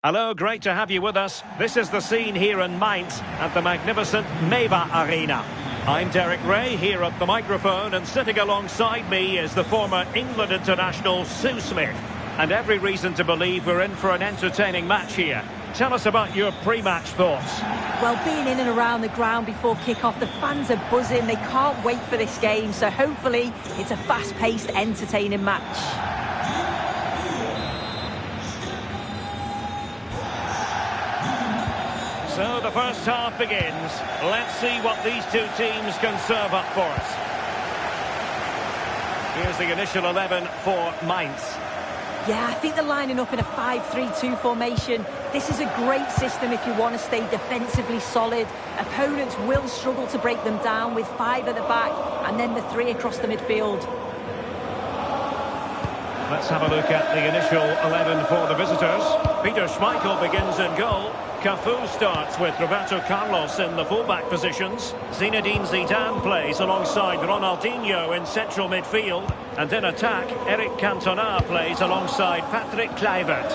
Hello, great to have you with us. This is the scene here in Mainz at the magnificent Meva Arena. I'm Derek Ray here at the microphone, and sitting alongside me is the former England international Sue Smith. And every reason to believe we're in for an entertaining match here. Tell us about your pre-match thoughts. Well, being in and around the ground before kick-off, the fans are buzzing. They can't wait for this game, so hopefully it's a fast-paced, entertaining match. So the first half begins. Let's see what these two teams can serve up for us. Here's the initial 11 for Mainz. Yeah, I think they're lining up in a 5-3-2 formation. This is a great system if you want to stay defensively solid. Opponents will struggle to break them down with 5 at the back and then the 3 across the midfield. Let's have a look at the initial 11 for the visitors. Peter Schmeichel begins in goal. Cafu starts with Roberto Carlos in the fullback positions. Zinedine Zidane plays alongside Ronaldinho in central midfield. And in attack, Eric Cantona plays alongside Patrick Kluivert.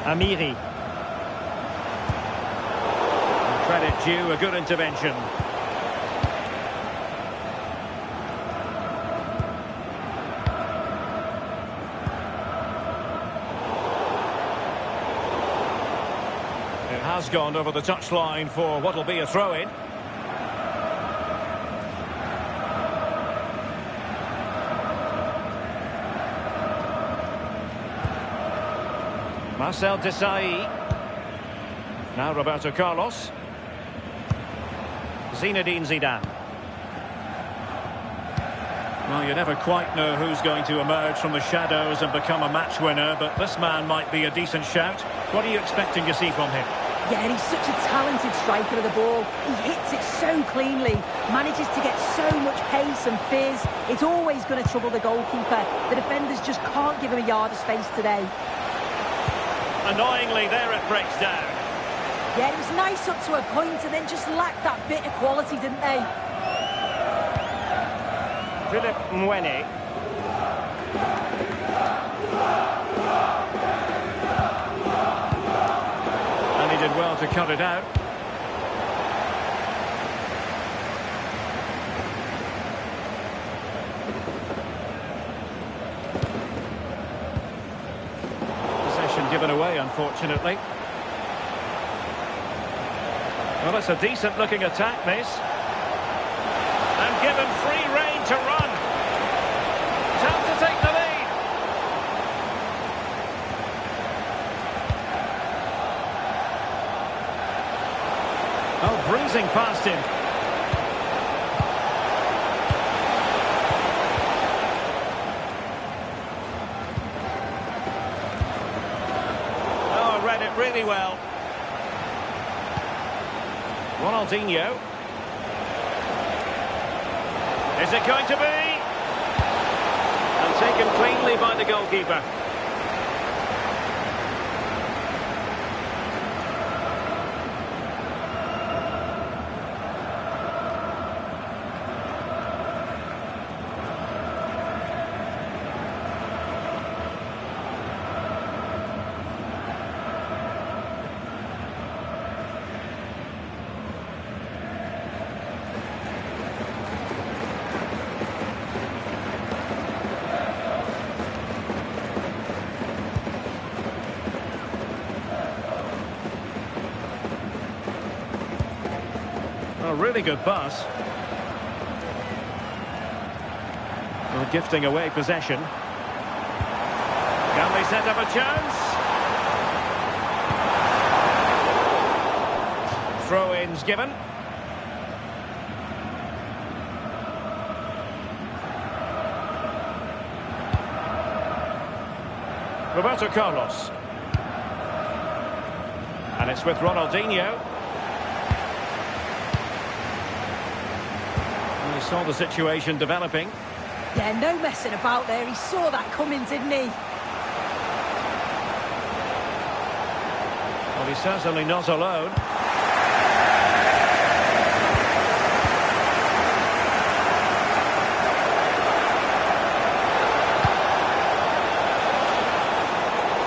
Amiri. Credit due, a good intervention. It has gone over the touchline for what will be a throw-in. Marcel Desailly. Now Roberto Carlos. Zinedine Zidane. Well, you never quite know who's going to emerge from the shadows and become a match winner, but this man might be a decent shout. What are you expecting to see from him? Yeah, and he's such a talented striker of the ball. He hits it so cleanly, manages to get so much pace and fizz. It's always going to trouble the goalkeeper. The defenders just can't give him a yard of space today. Annoyingly, there it breaks down. Yeah, it was nice up to a point and then just lacked that bit of quality, didn't they? Philip Mwene. And he did well to cut it out. Possession given away, unfortunately. Well, it's a decent-looking attack, this. And given free rein to run. Time to take the lead. Oh, breezing past him. Oh, read it really well. Ronaldinho. Is it going to be? And taken cleanly by the goalkeeper. A really good pass. Well, gifting away possession. Can they set up a chance? Throw-ins given. Roberto Carlos. And it's with Ronaldinho. He saw the situation developing. Yeah, no messing about there. He saw that coming, didn't he? Well, he's certainly not alone.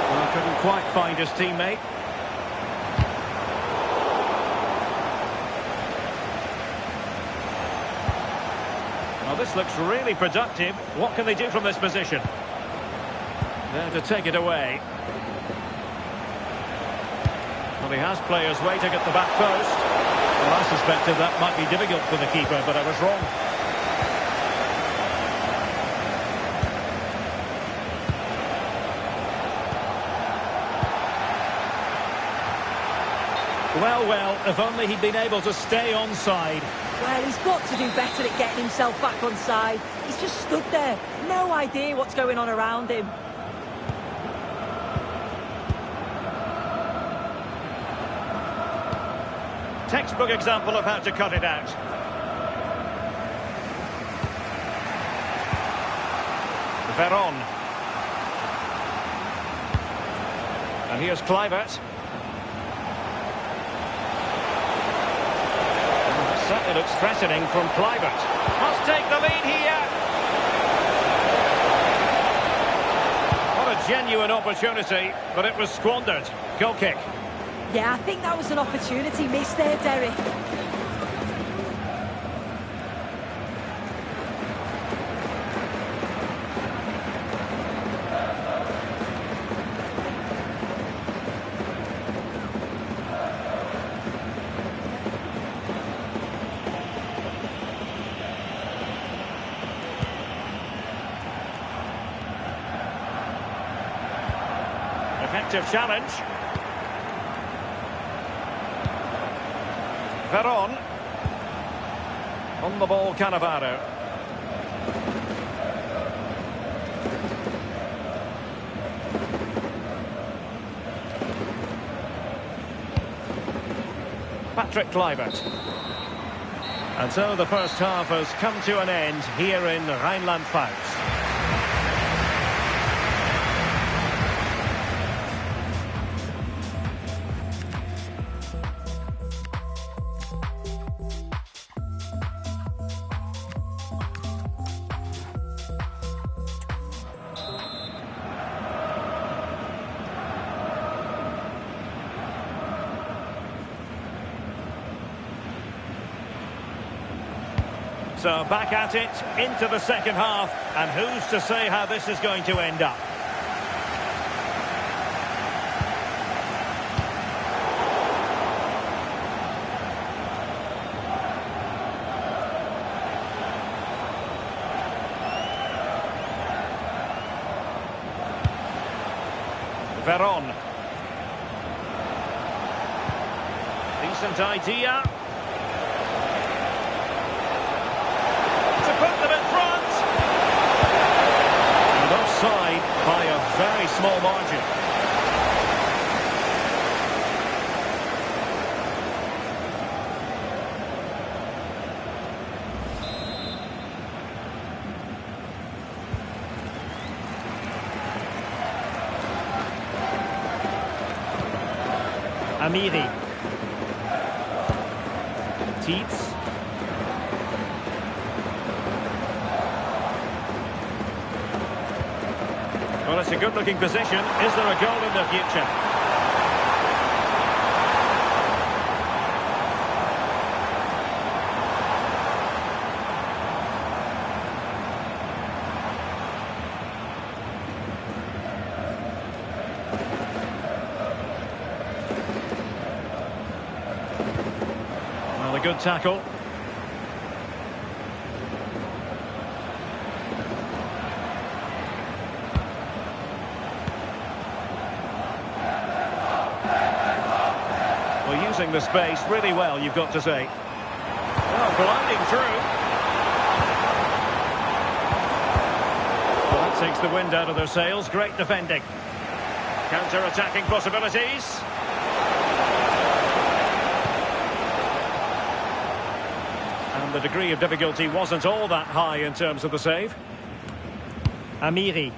Well, couldn't quite find his teammate. Well, this looks really productive. What can they do from this position? There to take it away. Well, he has players waiting at the back post. Well, I suspected that might be difficult for the keeper, but I was wrong. Well, if only he'd been able to stay onside. Well, he's got to do better at getting himself back onside. He's just stood there. No idea what's going on around him. Textbook example of how to cut it out. Veron. And here's Kluivert. Certainly looks threatening from Kluivert. Must take the lead here. What a genuine opportunity, but it was squandered. Goal kick. Yeah, I think that was an opportunity missed there, Derek. Effective challenge. Veron. On the ball, Cannavaro. Patrick Kluivert. And so the first half has come to an end here in Rheinland-Pfalz. So back at it, into the second half, and who's to say how this is going to end up? Veron. Decent idea. Put them in front. And offside by a very small margin. Amiri. Tietz. Well, it's a good-looking position. Is there a goal in the future? Well, a good tackle. Using the space really well, you've got to say. Well, gliding through. Well, that takes the wind out of their sails. Great defending. Counter-attacking possibilities. And the degree of difficulty wasn't all that high in terms of the save. Amiri.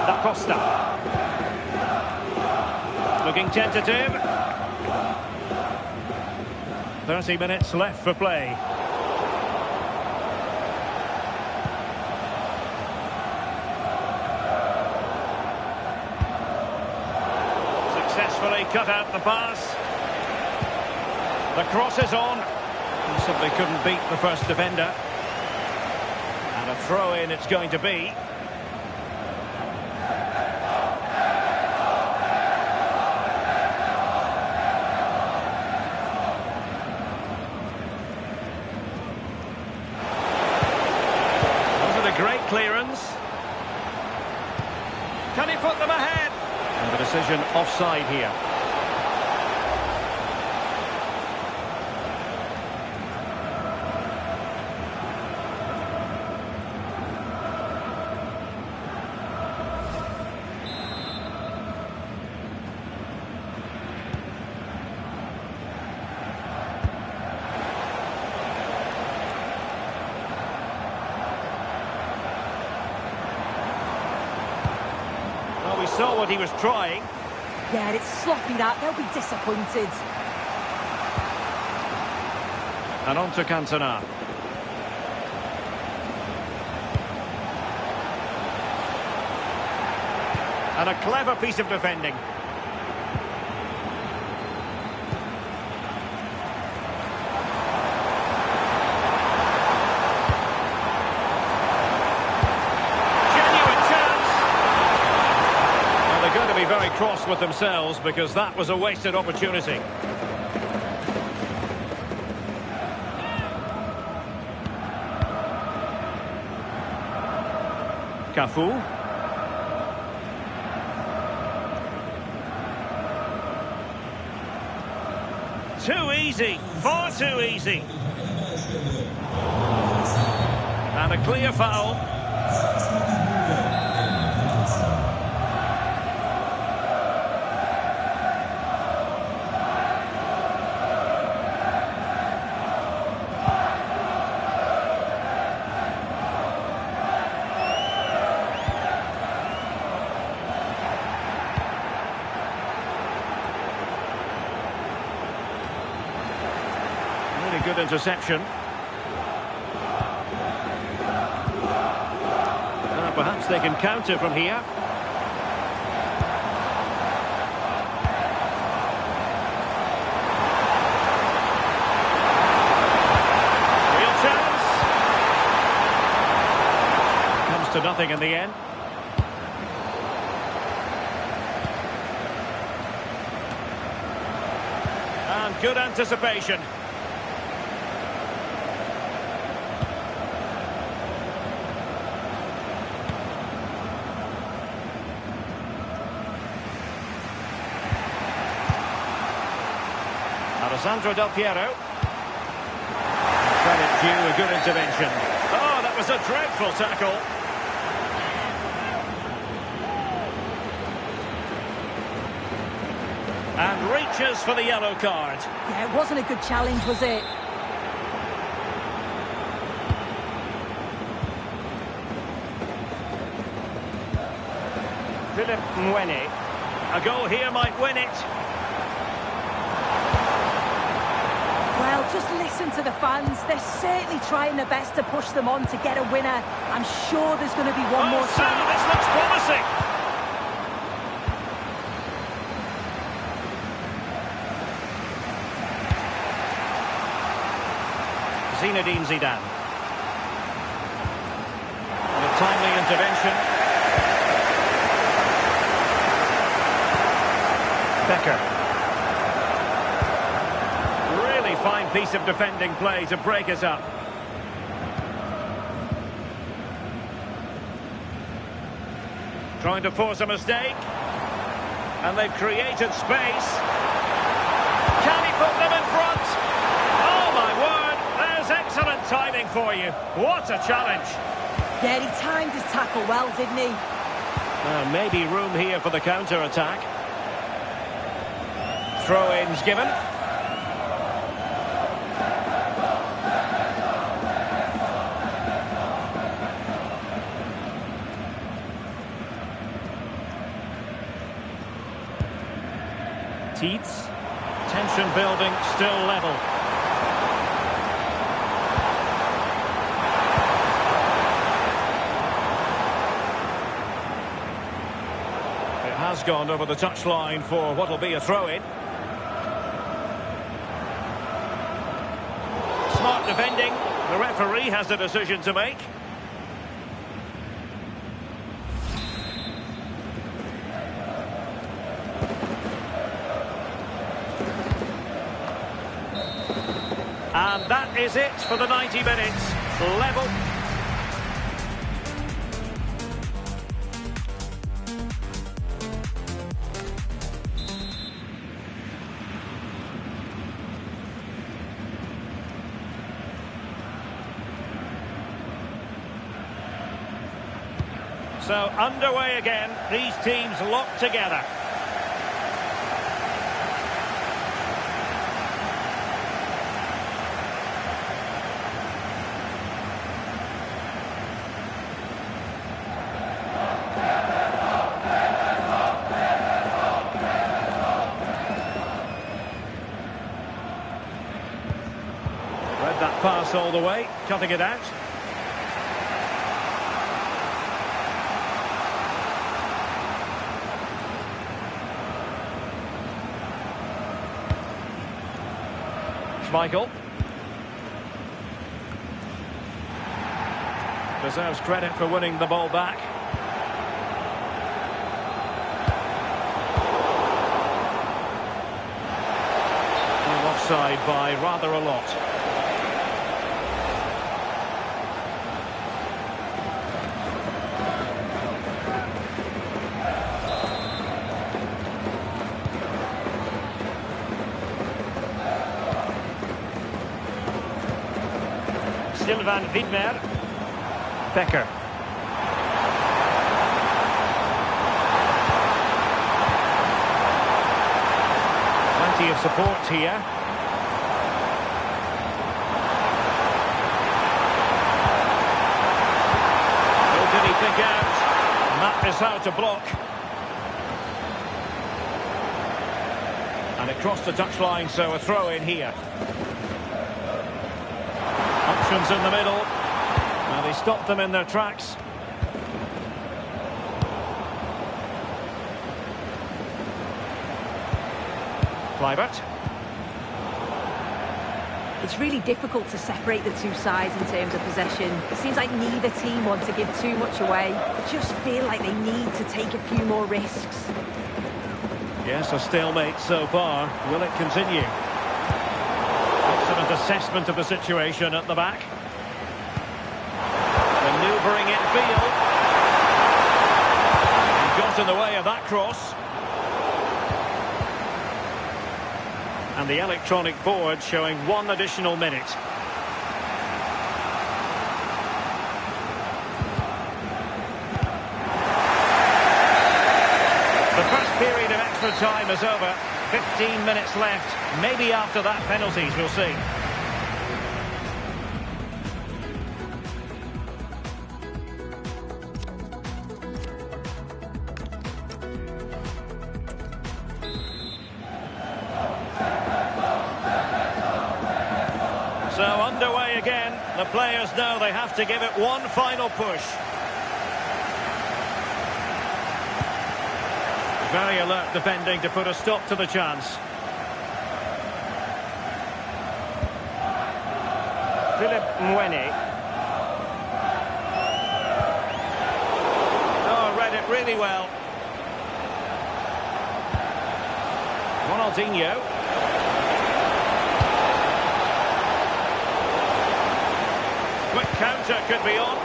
Da Costa. Looking tentative. 30 minutes left for play. Successfully cut out the pass. The cross is on. He simply couldn't beat the first defender. And a throw-in it's going to be. Great clearance. Can he put them ahead? And the decision offside here. We saw what he was trying. Yeah, it's sloppy that. They'll be disappointed. And on to Cantona. And a clever piece of defending. Going to be very cross with themselves because that was a wasted opportunity. Cafu. Too easy, far too easy. And a clear foul. Good interception. Perhaps they can counter from here. Real chance. Comes to nothing in the end. And good anticipation. Alessandro Del Piero. Credit due, a good intervention. Oh, that was a dreadful tackle. And reaches for the yellow card. Yeah, it wasn't a good challenge, was it? Philip Mwene. A goal here might win it. Well, just listen to the fans. They're certainly trying their best to push them on to get a winner. I'm sure there's going to be one more chance. This looks promising. Zinedine Zidane. And a timely intervention. Becker. Fine piece of defending play to break us up. Trying to force a mistake. And they've created space. Can he put them in front? Oh my word, there's excellent timing for you. What a challenge. Yeah, he timed his tackle well, didn't he? Maybe room here for the counter-attack. Throw-ins given. seats. Tension building, still level. It has gone over the touchline for what will be a throw-in. Smart defending. The referee has a decision to make. And that is it for the 90 minutes. Level. So underway again, these teams locked together. Read that pass all the way, cutting it out. Michael deserves credit for winning the ball back. Offside by rather a lot. Sylvain Widmer. Becker. Plenty of support here. Who did he pick out? And that is how to block. And across the touchline, so a throw in here. Options in the middle. Now they stopped them in their tracks. Kluivert. It's really difficult to separate the two sides in terms of possession. It seems like neither team want to give too much away. They just feel like they need to take a few more risks. Yes, a stalemate so far. Will it continue? Excellent assessment of the situation at the back. Manoeuvring infield. He got in the way of that cross. And the electronic board showing 1 additional minute. The first period of extra time is over. 15 minutes left. Maybe after that, penalties, we'll see. So underway again. The players know they have to give it one final push. Very alert defending to put a stop to the chance. Philip Mwene. Oh, read it really well. Ronaldinho. Quick counter could be on.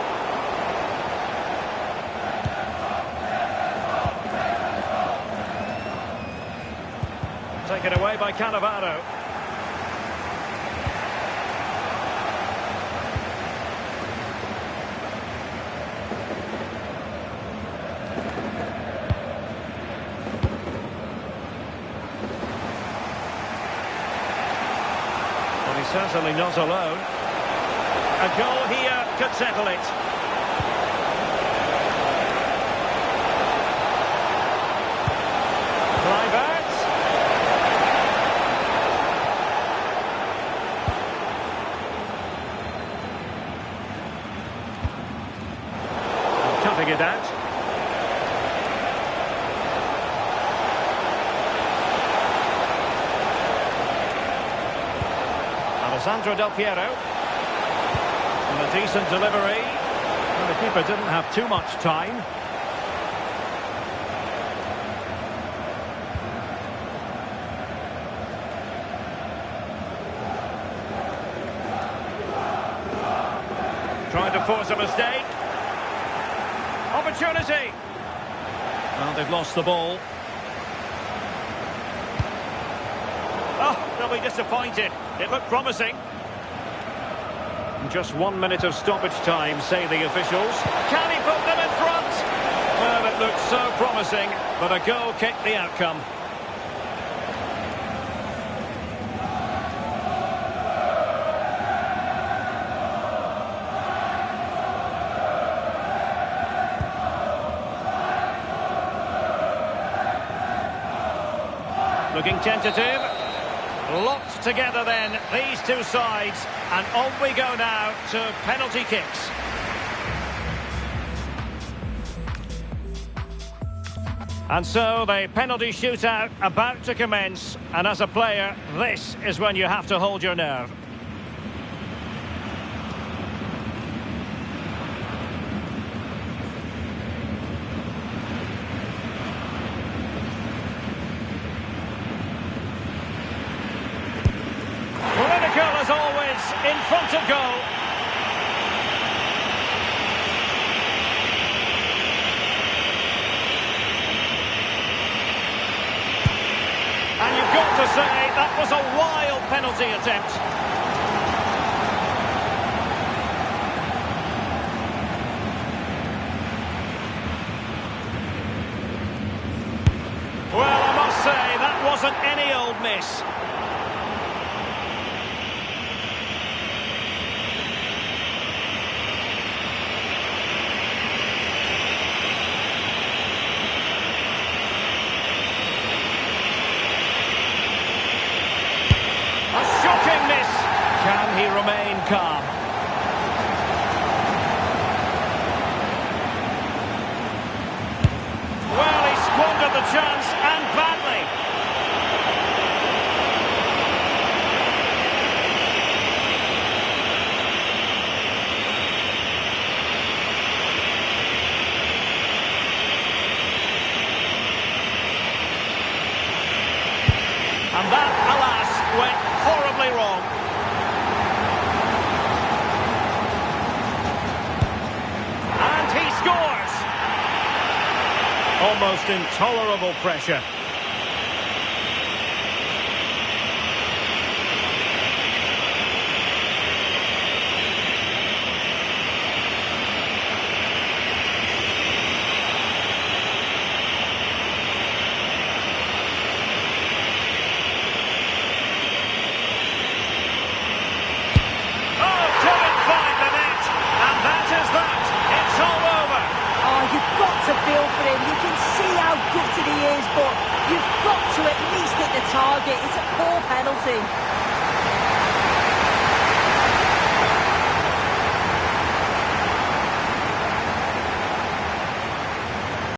Taken away by Cannavaro. Well, he's certainly not alone. A goal here could settle it. Kluivert. Sandro Del Piero. And a decent delivery. And the keeper didn't have too much time. Trying to force a mistake. Opportunity. Well, they've lost the ball. Oh, they'll be disappointed. It looked promising. Just 1 minute of stoppage time, say the officials. Can he put them in front? Well, it looked so promising, but a goal kicked the outcome. Looking tentative. Locked together then, these two sides. And on we go now to penalty kicks. And so the penalty shootout about to commence. And as a player, this is when you have to hold your nerve. As always, in front of goal. And you've got to say, that was a wild penalty attempt. Well, I must say, that wasn't any old miss. Can he remain calm? Well, he squandered the chance, and badly. And that, alas, went horribly wrong. Almost intolerable pressure. Oh, couldn't find the net. And that is that. It's all over. Oh, you've got to feel for him. You can see how gutted he is, but you've got to at least hit the target. It's a poor penalty.